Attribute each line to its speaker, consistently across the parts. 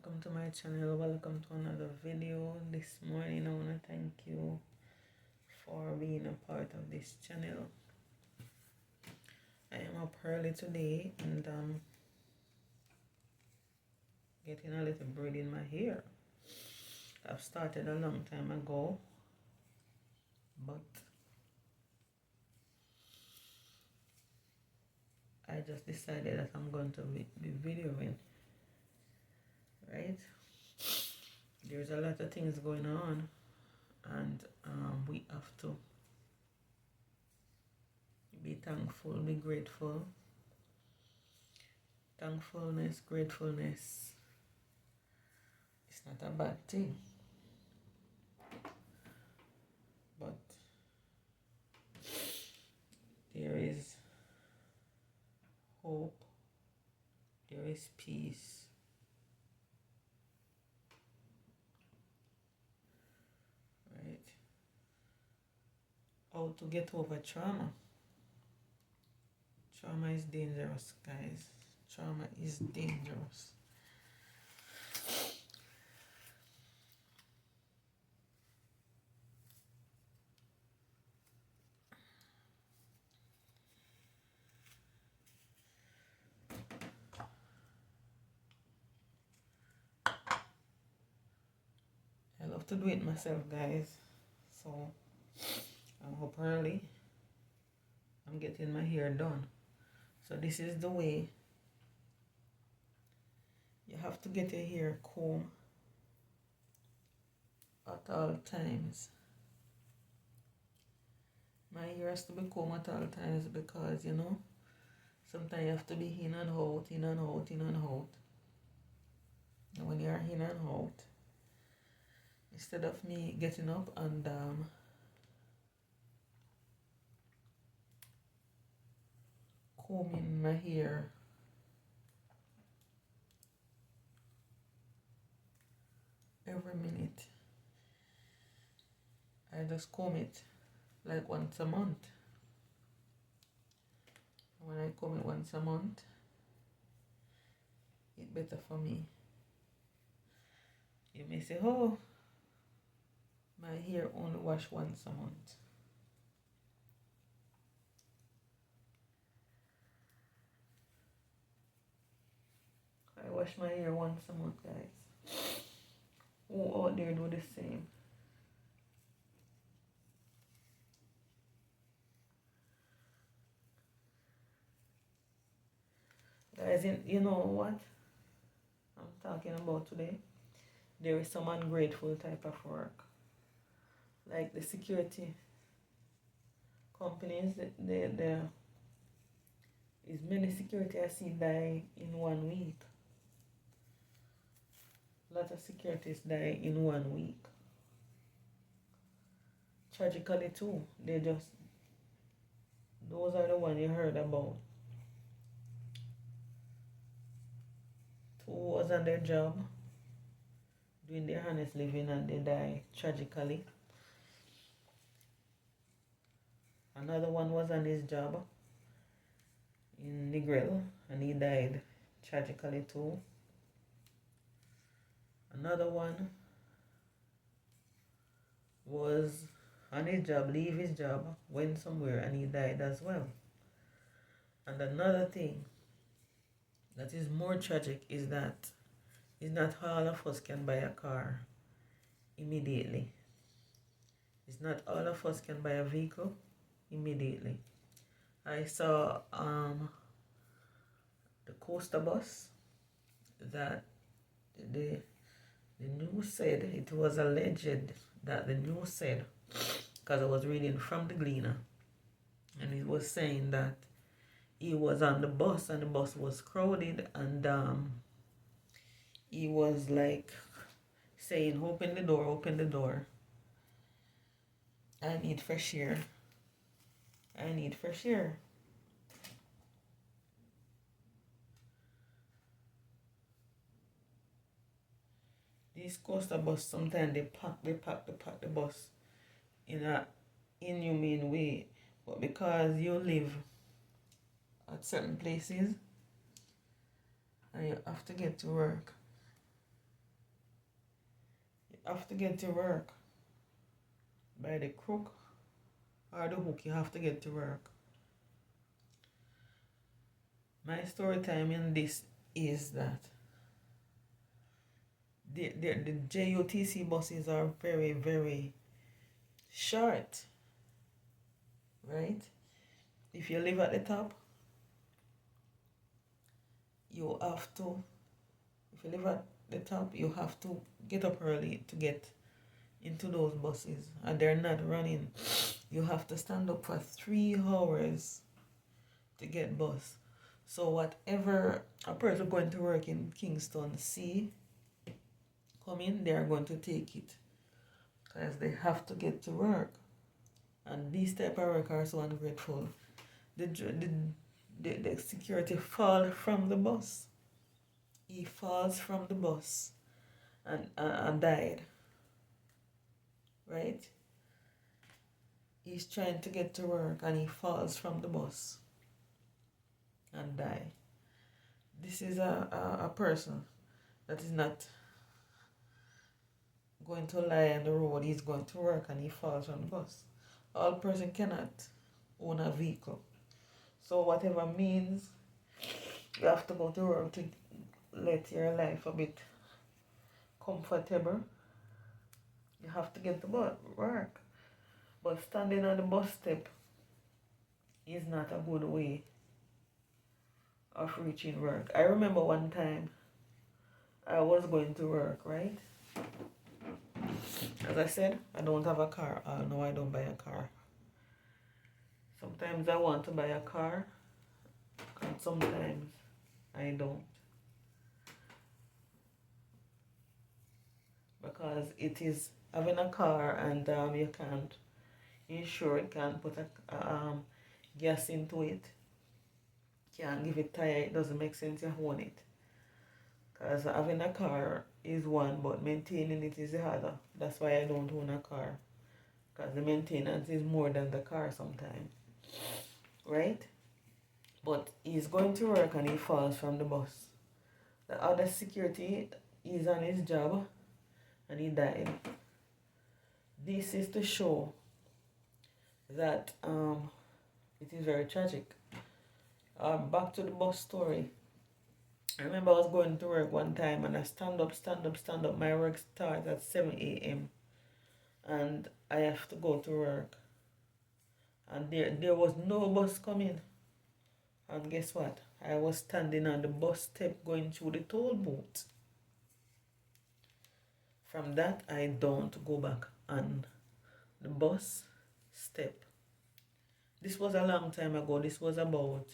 Speaker 1: Welcome to my channel. Welcome to another video. This morning I want to thank you for being a part of this channel. I am up early today and getting a little braid in my hair. I've started a long time ago, but I just decided that I'm going to be videoing, right? There's a lot of things going on, and we have to be thankful, be grateful. Thankfulness, gratefulness, it's not a bad thing, but there is hope, there is peace, right? How to get over trauma. Trauma is dangerous, guys. Trauma is dangerous. I love to do it myself, guys. So I'm up early. I'm getting my hair done. So this is the way you have to get your hair combed at all times. My hair has to be combed at all times because, you know, sometimes you have to be in and out, in and out, in and out. And when you're in and out, instead of me getting up and combing my hair every minute, I just comb it like once a month. When I comb it once a month, it's better for me. You may say, oh, my hair only wash once a month. I wash my hair once a month, guys. Who out there do the same? Guys, you know what I'm talking about today? There is some ungrateful type of work. Like the security companies, there is many security I see die in 1 week. A lot of securities die in 1 week. Tragically too, those are the ones you heard about. Two was on their job, doing their honest living, and they die tragically. Another one was on his job in the grill, and he died tragically too. Another one was on his job, leave his job, went somewhere, and he died as well. And another thing that is more tragic is that it's not all of us can buy a car immediately. It's not all of us can buy a vehicle immediately. I saw the coaster bus that the news said, it was alleged that the news said, because I was reading from the Gleaner, and it was saying that he was on the bus and the bus was crowded, and he was like saying, open the door, open the door. I need fresh air. I need fresh air. These coaster bus, sometimes they pack the bus in a inhumane way. But because you live at certain places and you have to get to work, have to get to work. By the crook or the hook, you have to get to work. My story time in this is that the JUTC buses are very, very short, right? If you live at the top, you have to, if you live at the top, you have to get up early to get into those buses, and they're not running. You have to stand up for 3 hours to get bus. So whatever a person going to work in Kingston see come in, they are going to take it because they have to get to work. And these type of work are so ungrateful. The security fall from the bus. He falls from the bus and died. Right? He's trying to get to work and he falls from the bus and die. This is a person that is not going to lie on the road. He's going to work and he falls from the bus. All person cannot own a vehicle. So whatever means, you have to go to work to let your life a bit comfortable. You have to get to work. But standing on the bus step is not a good way of reaching work. I remember one time I was going to work, right? As I said, I don't have a car. No, I don't buy a car. Sometimes I want to buy a car, and sometimes I don't. Because it is having a car and you can't insure it, can't put a gas into it, can't give it tire, it doesn't make sense you own it. Because having a car is one, but maintaining it is the other. That's why I don't own a car. Because the maintenance is more than the car sometimes. Right? But he's going to work and he falls from the bus. The other security is on his job and he died. This is to show that it is very tragic. Back to the bus story. I remember I was going to work one time and I stand up. My work starts at 7 a.m. and I have to go to work. And there was no bus coming. And guess what? I was standing on the bus step going through the toll booth. From that, I don't go back on the bus step. This was a long time ago. This was about...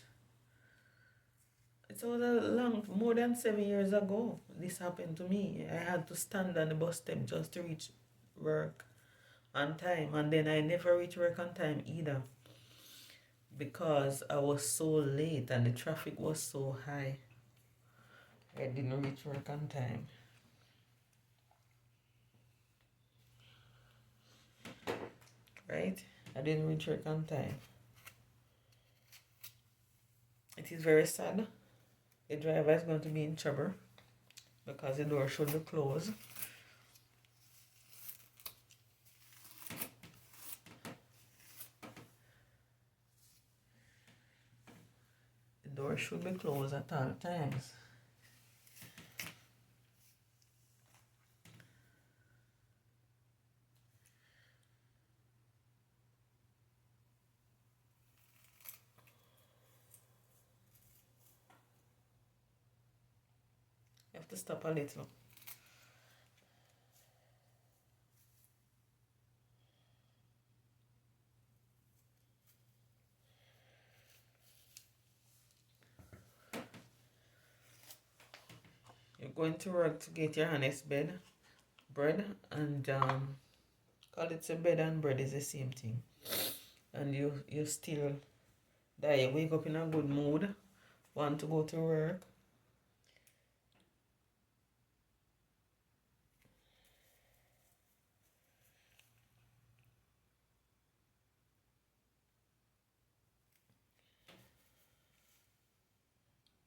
Speaker 1: It was more than 7 years ago. This happened to me. I had to stand on the bus step just to reach work on time. And then I never reached work on time either. Because I was so late and the traffic was so high. I didn't reach work on time. Right? I didn't reach work on time. It is very sad. The driver is going to be in trouble because the door should be closed. The door should be closed at all times. You have to stop a little. You're going to work to get your honest bread, and call it a bed and bread is the same thing. And you still die. You wake up in a good mood, want to go to work.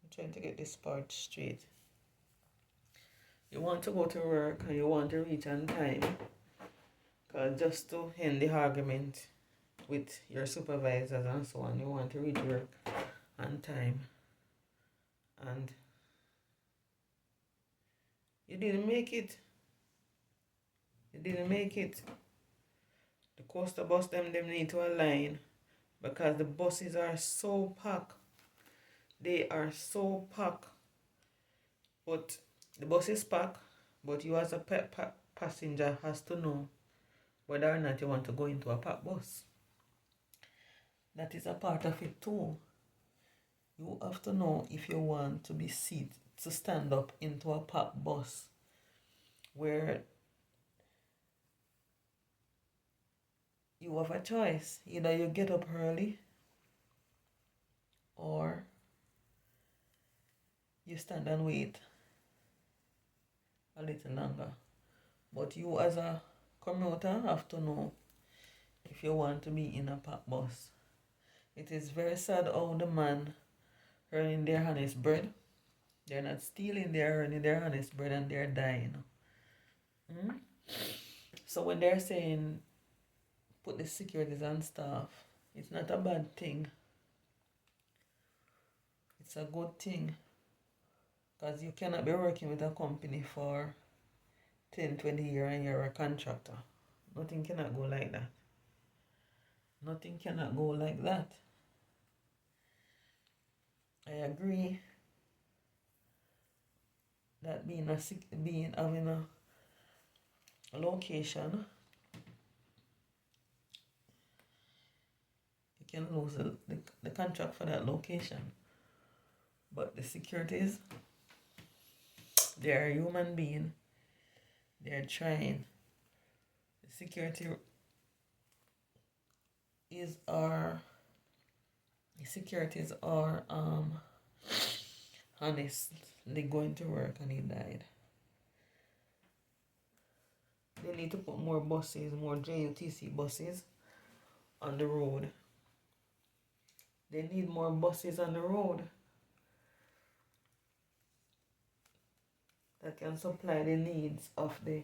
Speaker 1: I'm trying to get this part straight. You want to go to work and you want to reach on time. Because just to end the argument with your supervisors and so on, you want to reach work on time. And you didn't make it. You didn't make it. The coaster bus them need to align because the buses are so packed. They are so packed. But the bus is packed, but you as a passenger has to know whether or not you want to go into a packed bus. That is a part of it too. You have to know if you want to be seated, to stand up into a packed bus where you have a choice. Either you get up early or you stand and wait a little longer. But you as a commuter have to know if you want to be in a packed bus. It is very sad how the man earning their honest bread. They're not stealing, they're earning their honest bread and they're dying. So when they're saying put the securities on staff, it's not a bad thing. It's a good thing. Because you cannot be working with a company for 10, 20 years and you're a contractor. Nothing cannot go like that. Nothing cannot go like that. I agree that having a location, you can lose the contract for that location. But the securities, they are a human being. They are trying. The securities are honestly going to work and he died. They need to put more buses, more JUTC buses on the road. They need more buses on the road that can supply the needs of the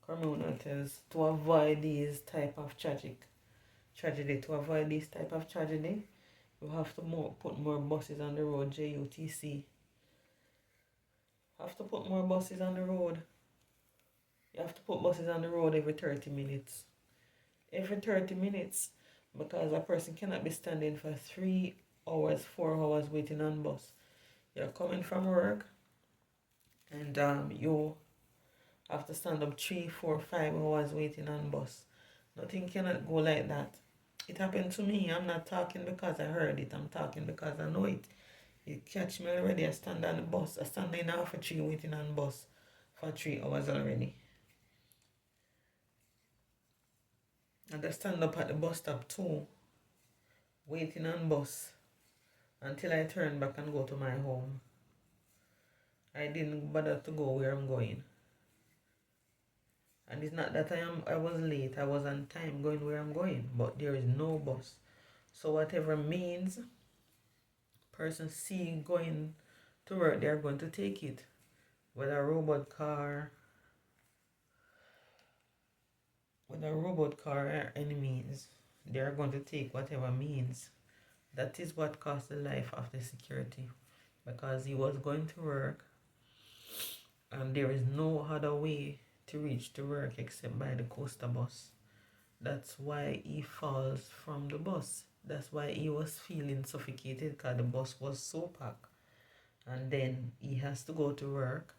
Speaker 1: communities to avoid these type of tragedy. To avoid this type of tragedy, you have to put more buses on the road. JUTC have to put more buses on the road. You have to put buses on the road every 30 minutes. Every 30 minutes, because a person cannot be standing for 3 hours, 4 hours waiting on bus. You're coming from work and you have to stand up 3, 4, 5 hours waiting on bus. Nothing cannot go like that. It happened to me. I'm not talking because I heard it. I'm talking because I know it. You catch me already. I stand on the bus. I stand in half a tree waiting on bus for 3 hours already. And I stand up at the bus stop too, waiting on bus until I turn back and go to my home. I didn't bother to go where I'm going. And it's not that I was late, I was on time going where I'm going, but there is no bus. So whatever means person see going to work, they're going to take it. Whether a robot car or any means, they're going to take whatever means. That is what cost the life of the security, because he was going to work and there is no other way to reach to work except by the coaster bus. That's why he falls from the bus. That's why he was feeling suffocated, because the bus was so packed. And then he has to go to work.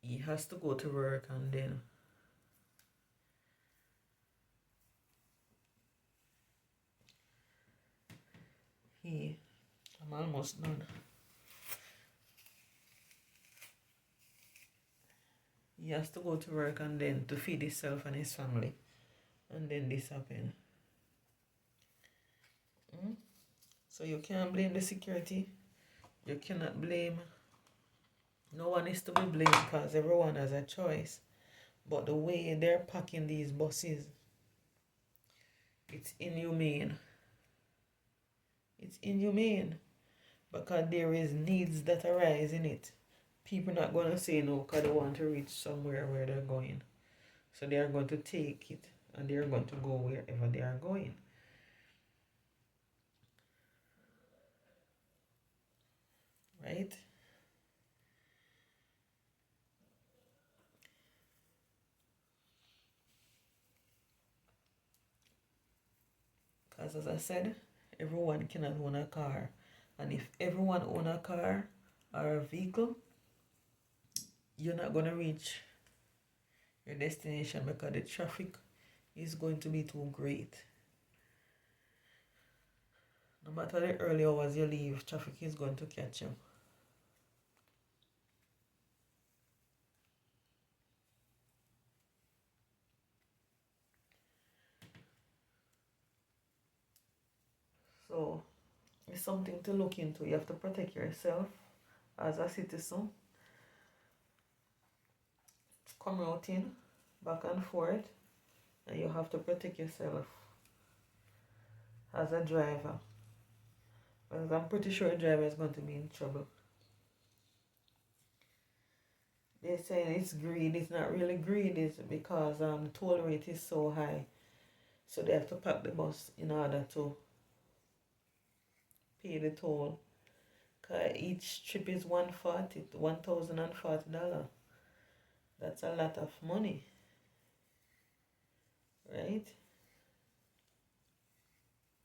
Speaker 1: And then I'm almost done. He has to go to work and then to feed himself and his family. And then this happened. So you can't blame the security. You cannot blame. No one is to be blamed because everyone has a choice. But the way they're packing these buses, it's inhumane. It's inhumane. because there is needs that arise in it. People not going to say no because they want to reach somewhere where they're going. So they are going to take it and they are going to go wherever they are going. Right? Because as I said, everyone cannot own a car. And if everyone own a car or a vehicle, you're not going to reach your destination because the traffic is going to be too great. No matter the early hours you leave, traffic is going to catch you. So it's something to look into. You have to protect yourself as a citizen. Commuting back and forth, and you have to protect yourself as a driver. Because I'm pretty sure a driver is going to be in trouble. They're saying it's greed. It's not really greed. It's because the toll rate is so high. So they have to pack the bus in order to pay the toll. Because each trip is $1,040. That's a lot of money. Right?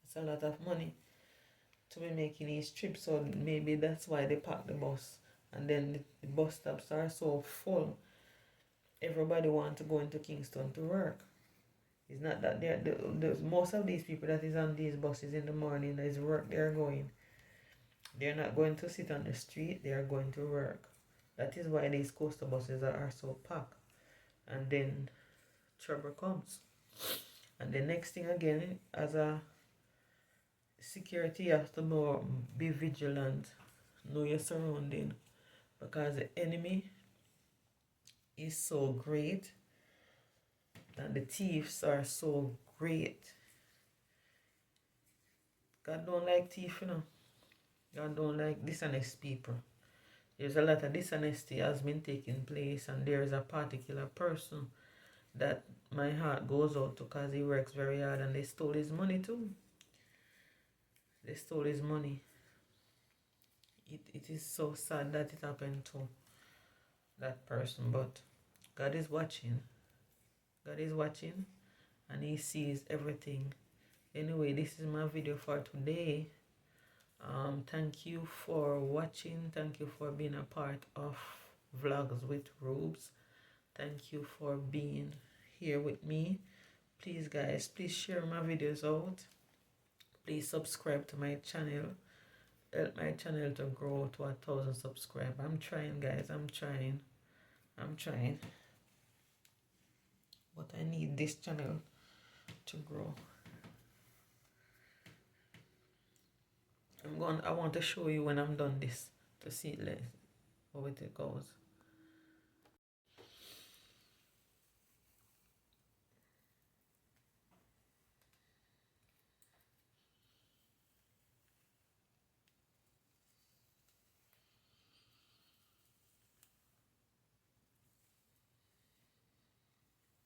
Speaker 1: It's a lot of money to be making these trips. So maybe that's why they pack the bus. And then the bus stops are so full. Everybody wants to go into Kingston to work. It's not that most of these people that is on these buses in the morning is work they're going. They're not going to sit on the street, they are going to work. That is why these coastal buses are so packed. And then trouble comes. And the next thing again, as a security, you have to be vigilant, know your surrounding, because the enemy is so great and the thieves are so great. God don't like thief, you know. God don't like dishonest people. There's a lot of dishonesty has been taking place, and there is a particular person that my heart goes out to because he works very hard, and they stole his money too. They stole his money. It is so sad that it happened to that person, but God is watching. God is watching and he sees everything. Anyway, this is my video for today. Thank you for watching. Thank you for being a part of Vlogs with Rubes. Thank you for being here with me. Please guys, please share my videos out. Please subscribe to my channel. Help my channel to grow to 1,000 subscribers. I'm trying guys, I'm trying. But I need this channel to grow. I want to show you when I'm done this to see how it goes.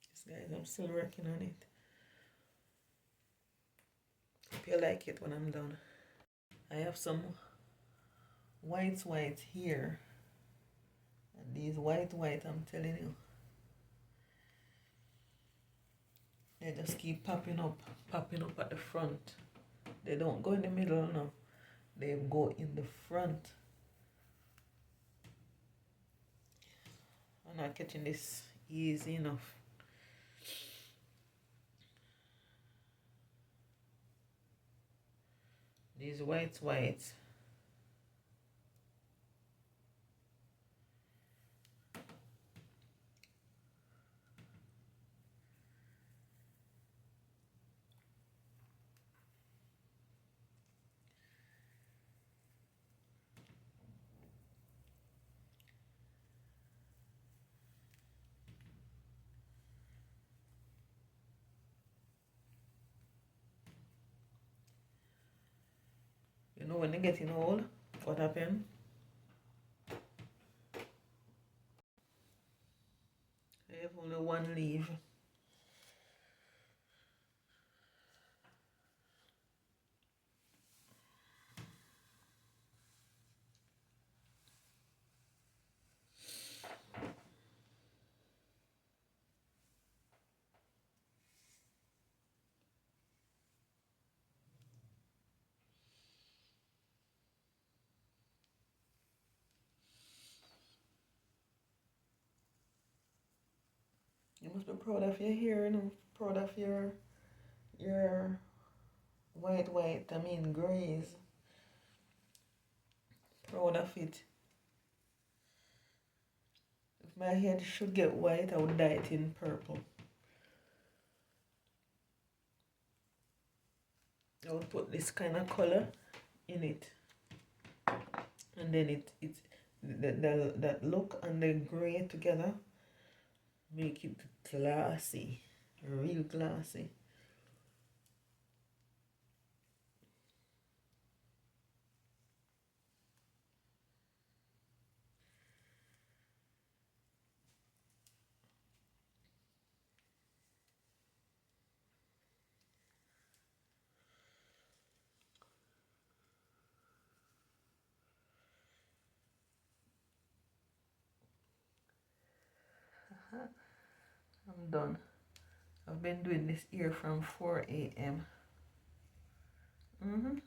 Speaker 1: Yes, guys, I'm still working on it. Hope you like it when I'm done. I have some white here. And these white, I'm telling you. They just keep popping up at the front. They don't go in the middle, no. They go in the front. I'm not catching this easy enough. These white. You know when they're getting old, What happened? I have only one leave. You must be proud of your hair, you know, proud of your white, I mean grays. Proud of it. If my hair should get white, I would dye it in purple. I would put this kind of color in it. And then that look and the gray together make it glassy, real glassy. I'm done. I've been doing this ear from 4 a.m. I've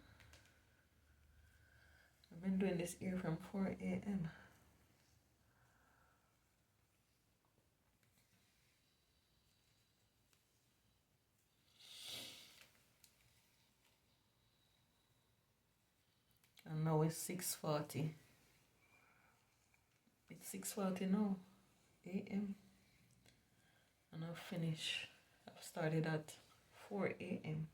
Speaker 1: been doing this ear from 4 a.m. And now it's 6:40. It's 6:40 now, a.m. And I've finished. I've started at 4 a.m.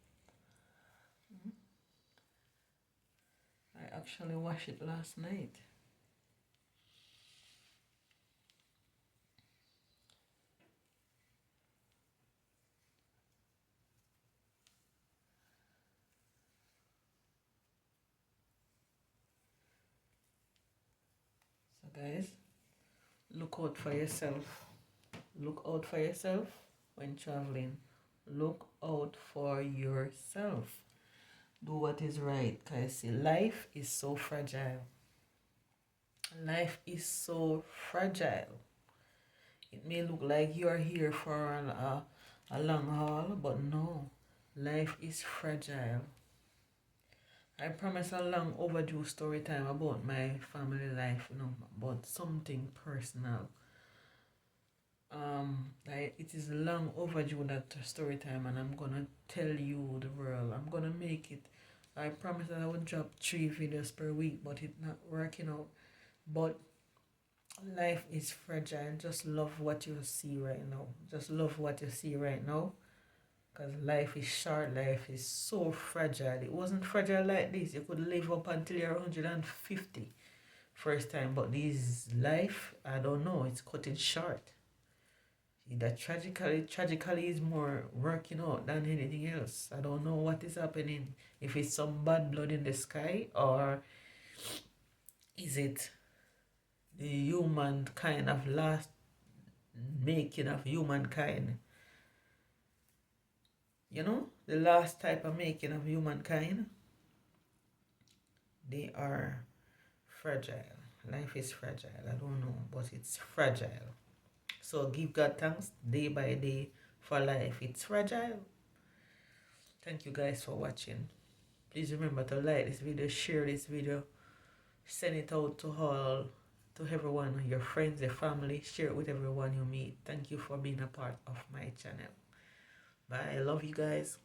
Speaker 1: I actually washed it last night. So guys, look out for yourself. Look out for yourself when traveling. Look out for yourself. Do what is right, guys. See, life is so fragile. Life is so fragile. It may look like you are here for a long haul, but no. Life is fragile. I promised a long overdue story time about my family life, you know, about something personal. It is long overdue, that story time, and I'm gonna tell you the world. I'm gonna make it. I promised that I would drop 3 videos per week, but it's not working out. But life is fragile. Just love what you see right now. Just love what you see right now. Because life is short. Life is so fragile. It wasn't fragile like this. You could live up until you're 150 first time. But this life, I don't know. It's cutting short. That tragically is more working out than anything else. I don't know what is happening. If it's some bad blood in the sky, or is it the human kind of last making of humankind? You know, the last type of making of humankind. They are fragile. Life is fragile. I don't know, but it's fragile. So give God thanks day by day for life. It's fragile. Thank you guys for watching. Please remember to like this video, share this video, send it out to everyone, your friends, your family. Share it with everyone you meet. Thank you for being a part of my channel. Bye. I love you guys.